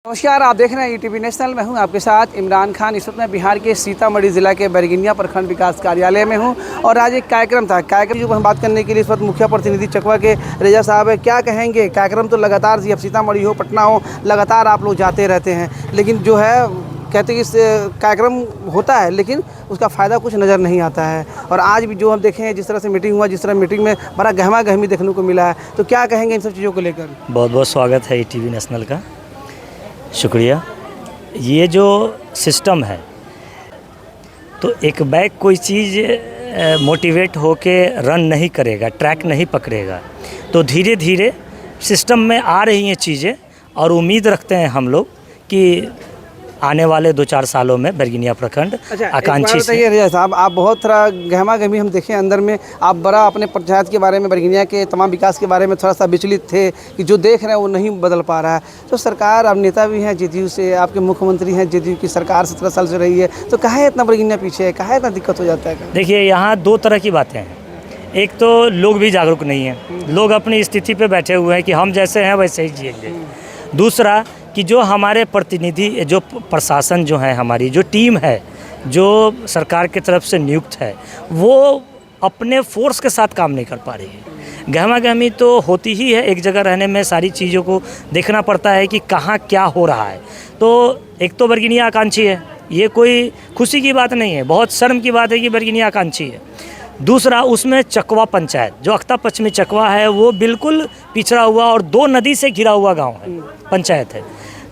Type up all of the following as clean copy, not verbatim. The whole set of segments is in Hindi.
नमस्कार, आप देख रहे हैं ईटीवी नेशनल। मैं हूं आपके साथ इमरान खान। इस वक्त मैं बिहार के सीतामढ़ी ज़िला के बैरगनिया प्रखंड विकास कार्यालय में हूं और आज एक कार्यक्रम था। कार्यक्रम की बात करने के लिए इस वक्त मुखिया प्रतिनिधि चकवा के रेजा साहब है। क्या कहेंगे? कार्यक्रम तो लगातार अब सीतामढ़ी हो, पटना हो, लगातार आप लोग जाते रहते हैं, लेकिन जो है कहते हैं कि कार्यक्रम होता है लेकिन उसका फ़ायदा कुछ नज़र नहीं आता है। और आज भी जो हम देखें जिस तरह से मीटिंग हुआ, जिस तरह मीटिंग में बड़ा गहमा गहमी देखने को मिला है, तो क्या कहेंगे इन सब चीज़ों को लेकर? बहुत बहुत स्वागत है ईटीवी नेशनल का, शुक्रिया। ये जो सिस्टम है तो एक बैग कोई चीज़ मोटिवेट होके रन नहीं करेगा, ट्रैक नहीं पकड़ेगा, तो धीरे धीरे सिस्टम में आ रही हैं चीज़ें और उम्मीद रखते हैं हम लोग कि आने वाले 2-4 सालों में बैरगनिया प्रखंड आकांक्षी से। रेजा साहब, आप बहुत थोड़ा गहमा गहमी हम देखें अंदर में, आप बड़ा अपने पंचायत के बारे में, बैरगनिया के तमाम विकास के बारे में थोड़ा सा विचलित थे कि जो देख रहे हैं वो नहीं बदल पा रहा है। तो सरकार, अब नेता भी हैं जेडीयू से, आपके मुख्यमंत्री हैं जेडीयू की सरकार 17 साल से रही है, तो काहे इतना बैरगनिया पीछे है, काहे इतना दिक्कत हो जाता है? देखिए, यहाँ 2 तरह की बातें हैं। एक तो लोग भी जागरूक नहीं हैं, लोग अपनी स्थिति पे बैठे हुए हैं कि हम जैसे हैं वैसे ही जिएंगे। दूसरा कि जो हमारे प्रतिनिधि, जो प्रशासन जो है, हमारी जो टीम है, जो सरकार की तरफ से नियुक्त है, वो अपने फोर्स के साथ काम नहीं कर पा रही है। गहमा गहमी तो होती ही है, एक जगह रहने में सारी चीज़ों को देखना पड़ता है कि कहाँ क्या हो रहा है। तो एक तो बैरगनिया आकांक्षी है, ये कोई खुशी की बात नहीं है, बहुत शर्म की बात है कि बैरगनिया आकांक्षी है। दूसरा, उसमें चकवा पंचायत, जो अख्ता पश्चिमी चकवा है, वो बिल्कुल पिछड़ा हुआ और 2 नदी से घिरा हुआ गांव है, पंचायत है।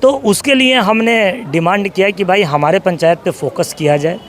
तो उसके लिए हमने डिमांड किया कि भाई हमारे पंचायत पे फोकस किया जाए।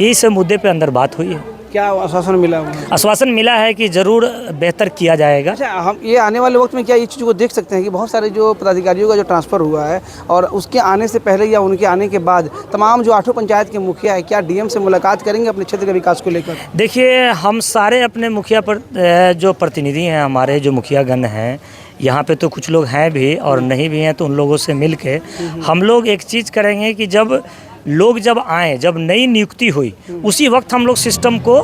इस मुद्दे पे अंदर बात हुई है। क्या आश्वासन मिला? आश्वासन मिला है कि ज़रूर बेहतर किया जाएगा। अच्छा, हम ये आने वाले वक्त में क्या ये चीज़ों को देख सकते हैं कि बहुत सारे जो पदाधिकारियों का जो ट्रांसफ़र हुआ है और उसके आने से पहले या उनके आने के बाद तमाम जो 8 पंचायत के मुखिया है, क्या डीएम से मुलाकात करेंगे अपने क्षेत्र के विकास को लेकर? देखिए, हम सारे अपने मुखिया पर जो प्रतिनिधि हैं, हमारे जो मुखियागण हैं, यहाँ पे तो कुछ लोग हैं भी और नहीं भी हैं, तो उन लोगों से मिल के हम लोग एक चीज़ करेंगे कि जब लोग आएँ, जब नई नियुक्ति हुई, उसी वक्त हम लोग सिस्टम को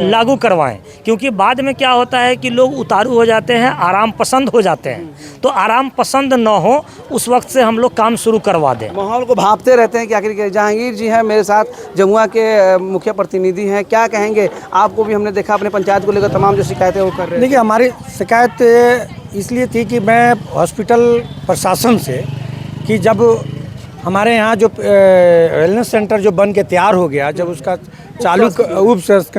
लागू करवाएं। क्योंकि बाद में क्या होता है कि लोग उतारू हो जाते हैं, आराम पसंद हो जाते हैं। तो आराम पसंद न हो उस वक्त से हम लोग काम शुरू करवा दें। माहौल को भांपते रहते हैं कि आखिर जहांगीर जी हैं मेरे साथ, जमुआ के मुखिया प्रतिनिधि हैं, क्या कहेंगे? आपको भी हमने देखा अपने पंचायत को लेकर तमाम जो शिकायतें वो कर रहे हैं। देखिए, हमारी शिकायत इसलिए थी कि मैं हॉस्पिटल प्रशासन से कि जब हमारे यहाँ जो वेलनेस सेंटर जो बन के तैयार हो गया, जब उसका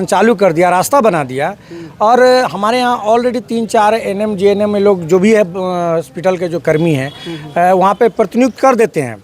चालू कर दिया, रास्ता बना दिया, और हमारे यहाँ ऑलरेडी 3-4 एनएम जेएनएम में लोग जो भी है हॉस्पिटल के जो कर्मी हैं वहाँ पे प्रतिनियुक्त कर देते हैं।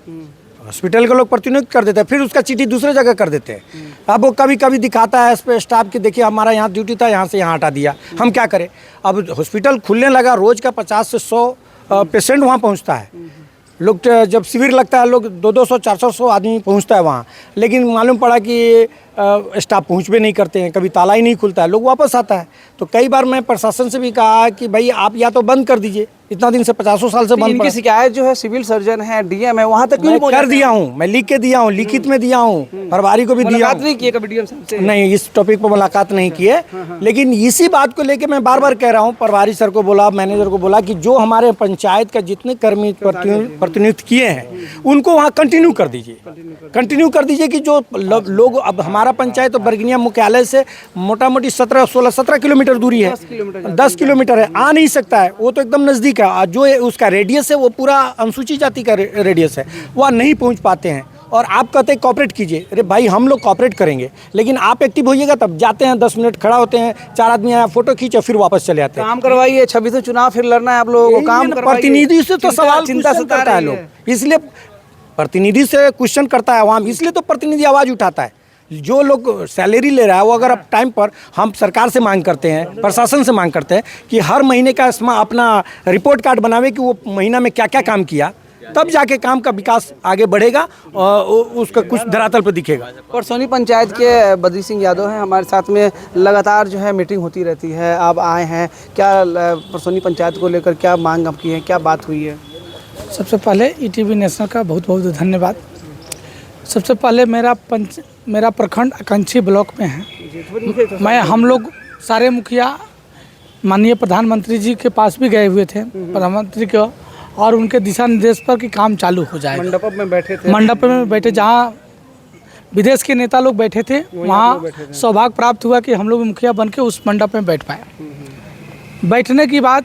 हॉस्पिटल के लोग प्रतिनियुक्त कर देते हैं, फिर उसका चिट्ठी दूसरे जगह कर देते हैं। अब वो कभी कभी दिखाता है इस पे स्टाफ की, देखिए हमारा यहाँ ड्यूटी था, यहाँ से यहाँ हटा दिया, हम क्या करें। अब हॉस्पिटल खुलने लगा, रोज़ का 50 से 100 पेशेंट वहाँ पहुँचता है। लोग जब शिविर लगता है, लोग 200-400 आदमी पहुंचता है वहाँ, लेकिन मालूम पड़ा कि स्टाफ पहुँच भी नहीं करते हैं, कभी ताला ही नहीं खुलता है, लोग वापस आता है। तो कई बार मैं प्रशासन से भी कहा कि भाई आप या तो बंद कर दीजिए, इतना दिन से 50 साल से बंद। इनकी शिकायत जो है सिविल सर्जन है, डीएम है, वहाँ तक क्यों कर दिया हूँ, मैं लिख के दिया हूँ, लिखित में दिया हूँ, प्रभारी को भी दिया। नहीं किए कभी डीएम से? नहीं, इस टॉपिक पर मुलाकात नहीं की है, लेकिन इसी बात को लेके मैं बार बार कह रहा हूँ, प्रभारी सर को बोला, मैनेजर को बोला कि जो हमारे पंचायत का जितने कर्मी प्रतिनियुक्त किए हैं उनको वहाँ कंटिन्यू कर दीजिए कि जो लोग, अब हमारा पंचायत तो बैरगनिया मुख्यालय से मोटा मोटी 17 किलोमीटर दूरी है, 10 किलोमीटर है, आ नहीं सकता है, वो तो एकदम नज़दीक है। जो उसका रेडियस है वो पूरा अनुसूचित जाति का रेडियस है, वह नहीं पहुंच पाते हैं। और आप कहते हैं कॉपरेट कीजिए, अरे भाई हम लोग कॉपरेट करेंगे, लेकिन आप एक्टिव होइएगा तब। जाते हैं 10 मिनट खड़ा होते हैं, 4 आदमी आया, फोटो खींचे, फिर वापस चले आते हैं। काम करवाइए, 26 चुनाव फिर लड़ना है आप लोगों को, काम करवाइए। प्रतिनिधि से तो सवाल चिंता करता है लोग, इसलिए प्रतिनिधि से क्वेश्चन करता है वहाँ, इसलिए तो प्रतिनिधि आवाज़ उठाता है। जो लोग सैलरी ले रहा है वो अगर अब टाइम पर, हम सरकार से मांग करते हैं, प्रशासन से मांग करते हैं कि हर महीने का अपना रिपोर्ट कार्ड बनावे कि वो महीना में क्या क्या काम किया, तब जाके काम का विकास आगे बढ़ेगा और उसका कुछ धरातल पर दिखेगा। परसौनी पंचायत के बद्री सिंह यादव हैं हमारे साथ में, लगातार जो है मीटिंग होती रहती है, आप आए हैं, क्या परसौनी पंचायत को लेकर क्या मांग आपकी है, क्या बात हुई है? सबसे पहले ईटीवी नेशनल का बहुत बहुत धन्यवाद। सबसे पहले मेरा प्रखंड आकांक्षी ब्लॉक में है। हम लोग सारे मुखिया माननीय प्रधानमंत्री जी के पास भी गए हुए थे, प्रधानमंत्री को और उनके दिशा निर्देश पर कि काम चालू हो जाएगा। मंडप में बैठे थे, मंडप में बैठे, जहाँ विदेश के नेता लोग बैठे थे, वहाँ सौभाग्य प्राप्त हुआ कि हम लोग मुखिया बन के उस मंडप में बैठ पाए। बैठने की बाद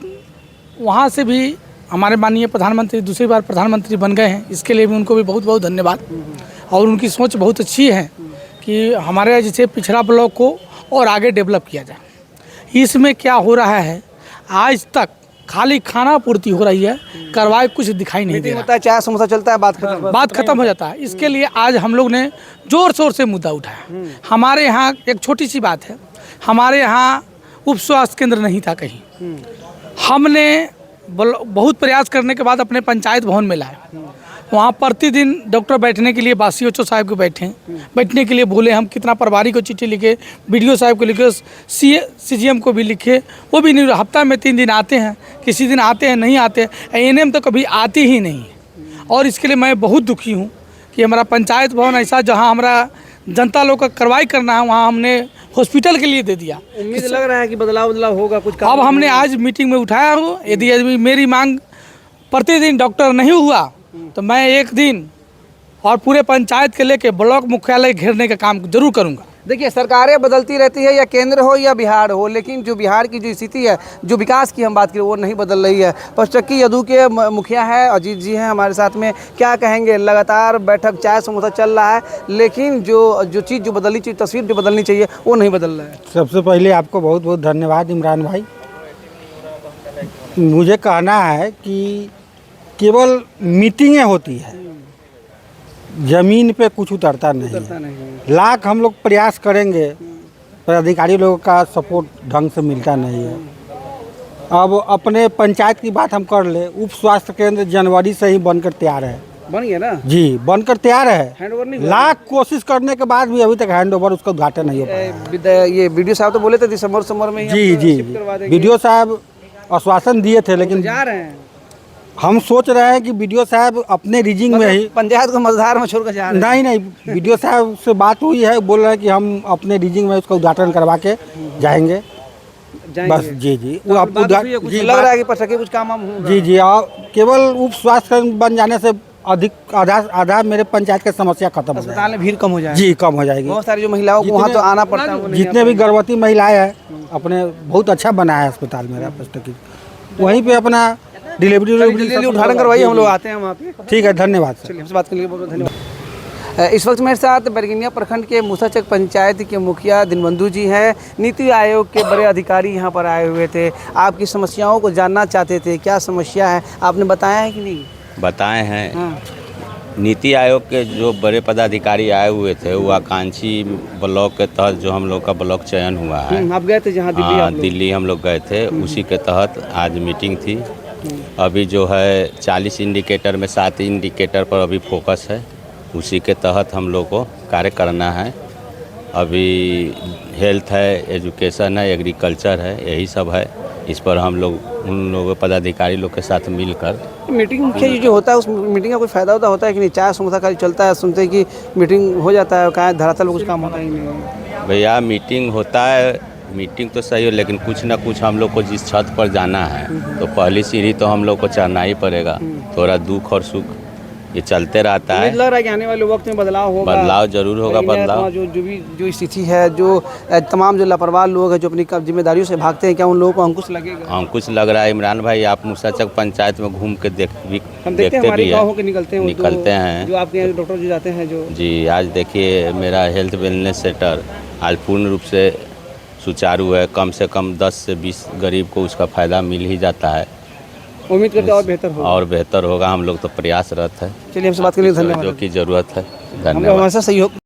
वहाँ से भी हमारे माननीय प्रधानमंत्री दूसरी बार प्रधानमंत्री बन गए हैं, इसके लिए भी उनको भी बहुत बहुत धन्यवाद। और उनकी सोच बहुत अच्छी है कि हमारे जैसे पिछड़ा ब्लॉक को और आगे डेवलप किया जाए। इसमें क्या हो रहा है, आज तक खाली खाना पूर्ति हो रही है, कार्रवाई कुछ दिखाई नहीं दे रहा। होता है, चाय समोसा चलता है, बात खत्म हो जाता है। इसके लिए आज हम लोग ने जोर शोर से मुद्दा उठाया। हमारे यहाँ एक छोटी सी बात है, हमारे यहाँ उप स्वास्थ्य केंद्र नहीं था कहीं। हमने बहुत प्रयास करने के बाद अपने पंचायत भवन में लाए। वहाँ प्रतिदिन डॉक्टर बैठने के लिए बासीओचो साहब को बैठने के लिए बोले। हम कितना प्रभारी को चिट्ठी लिखे, बीडीओ साहब को लिखे, सीजीएम को भी लिखे, वो भी नहीं। हफ्ता में 3 दिन आते हैं, किसी दिन आते हैं, नहीं आते। एएनएम तो कभी आती ही नहीं। और इसके लिए मैं बहुत दुखी हूँ कि हमारा पंचायत भवन ऐसा, जहाँ हमारा जनता लोग का कार्रवाई करना है, वहाँ हमने हॉस्पिटल के लिए दे दिया। उम्मीद लग रहा है कि बदलाव होगा कुछ। अब हमने आज मीटिंग में उठाया हो, यदि मेरी मांग प्रतिदिन डॉक्टर नहीं हुआ तो मैं एक दिन और पूरे पंचायत के लेके ब्लॉक मुख्यालय घेरने का काम जरूर करूंगा। देखिए, सरकारें बदलती रहती है, या केंद्र हो या बिहार हो, लेकिन जो बिहार की जो स्थिति है, जो विकास की हम बात करें, वो नहीं बदल रही है। पचटक्की यदू के मुखिया है, अजीत जी हैं हमारे साथ में, क्या कहेंगे? लगातार बैठक चाय समोसा चल रहा है, लेकिन जो चीज़ जो बदलनी चाहिए, तस्वीर जो बदलनी चाहिए, वो नहीं बदल रहा है। सबसे पहले आपको बहुत बहुत धन्यवाद इमरान भाई। मुझे कहना है कि केवल मीटिंगें होती है, ज़मीन पे कुछ उतरता नहीं। लाख हम लोग प्रयास करेंगे, पर अधिकारी लोगों का सपोर्ट ढंग से मिलता नहीं है। अब अपने पंचायत की बात हम कर ले, उप स्वास्थ्य केंद्र जनवरी से ही बनकर तैयार है। बन गया ना जी, बनकर तैयार है। हैंडओवर नहीं हुआ? लाख कोशिश करने के बाद भी अभी तक हैंडओवर उसका उद्घाटन नहीं हो पाया। ये वीडियो साहब तो बोले थे दिसंबर में ही जी वीडियो साहब आश्वासन दिए थे, लेकिन जा रहे हैं। हम सोच रहे हैं कि वीडियो साहब अपने रीजिंग में ही पंचायत को मझधार में छोड़कर जा रहे हैं। नहीं, वीडियो साहब से बात हुई है, बोल रहे हैं कि हम अपने रीजिंग में उसका उद्घाटन करवा के जाएंगे। बस जी वो आपको जी लग रहा है कि पचटक्की कुछ काम होगा। जी और केवल उप स्वास्थ्य बन जाने से अधिक आधा मेरे पंचायत की समस्या खत्म हो जाएगी। अस्पताल में भीड़ कम हो जाएगी। जी कम हो जाएगी। बहुत सारी जो महिलाओं को वहाँ तो आना पड़ता है, जितने भी गर्भवती महिलाएं हैं, अपने बहुत अच्छा बनाया है अस्पताल मेरा पचटक्की। वहीं पे अपना डिलीवरी उद्घाटन करवाइए, हम लोग आते हैं वहाँ पे। ठीक है, धन्यवाद सर। चलिए, हमसे बात करने के लिए बहुत धन्यवाद। इस वक्त मेरे साथ बैरगनिया प्रखंड के मूसाचक पंचायत के मुखिया दीनबंधु जी हैं। नीति आयोग के बड़े अधिकारी यहाँ पर आए हुए थे, आपकी समस्याओं को जानना चाहते थे। क्या समस्या है, आपने बताया है कि नहीं? बताए हैं। नीति आयोग के जो बड़े पदाधिकारी आए हुए थे, वो आकांक्षी ब्लॉक के तहत जो हम लोग का ब्लॉक चयन हुआ है, आप गए थे जहाँ दिल्ली हम लोग गए थे, उसी के तहत आज मीटिंग थी। अभी जो है 40 इंडिकेटर में 7 इंडिकेटर पर अभी फोकस है, उसी के तहत हम लोग को कार्य करना है। अभी हेल्थ है, एजुकेशन है, एग्रीकल्चर है, यही सब है। इस पर हम लोग उन लोगों पदाधिकारी लोग के साथ मिलकर मीटिंग मुख्य जो होता है, उस मीटिंग का कोई फ़ायदा होता है कि नहीं? चाय समोसा खाली चलता है, सुनते हैं कि मीटिंग हो जाता है, कहाँ धरातल में कुछ काम होता ही नहीं। भैया मीटिंग होता है, मीटिंग तो सही हो, लेकिन कुछ ना कुछ हम लोग को जिस छत पर जाना है, तो पहली सीढ़ी तो हम लोग को चढ़ना ही पड़ेगा। थोड़ा दुख और सुख ये चलते रहता है। लग रहा है कि आने वाले वक्त में बदलाव होगा। बदलाव जरूर होगा। बदलाव जो स्थिति है, जो तमाम जो लापरवाह लोग हैं, जो अपनी जिम्मेदारियों से भागते हैं, क्या उन लोगों को अंकुश लगेगा? अंकुश लग रहा है। इमरान भाई, आप मूसाचक पंचायत में घूम के देखते भी है, निकलते हैं जो आपके यहाँ डॉक्टर जी जाते हैं जो। जी, आज देखिए मेरा हेल्थ वेलनेस सेंटर आज पूर्ण रूप से सुचारू है। कम से कम 10 से 20 गरीब को उसका फ़ायदा मिल ही जाता है। उम्मीद करते हैं और बेहतर होगा। हम लोग तो प्रयासरत है। चलिए, हमसे बात करने के लिए धन्यवाद। जो की ज़रूरत है, धन्यवाद। हमारे साथ सहयोग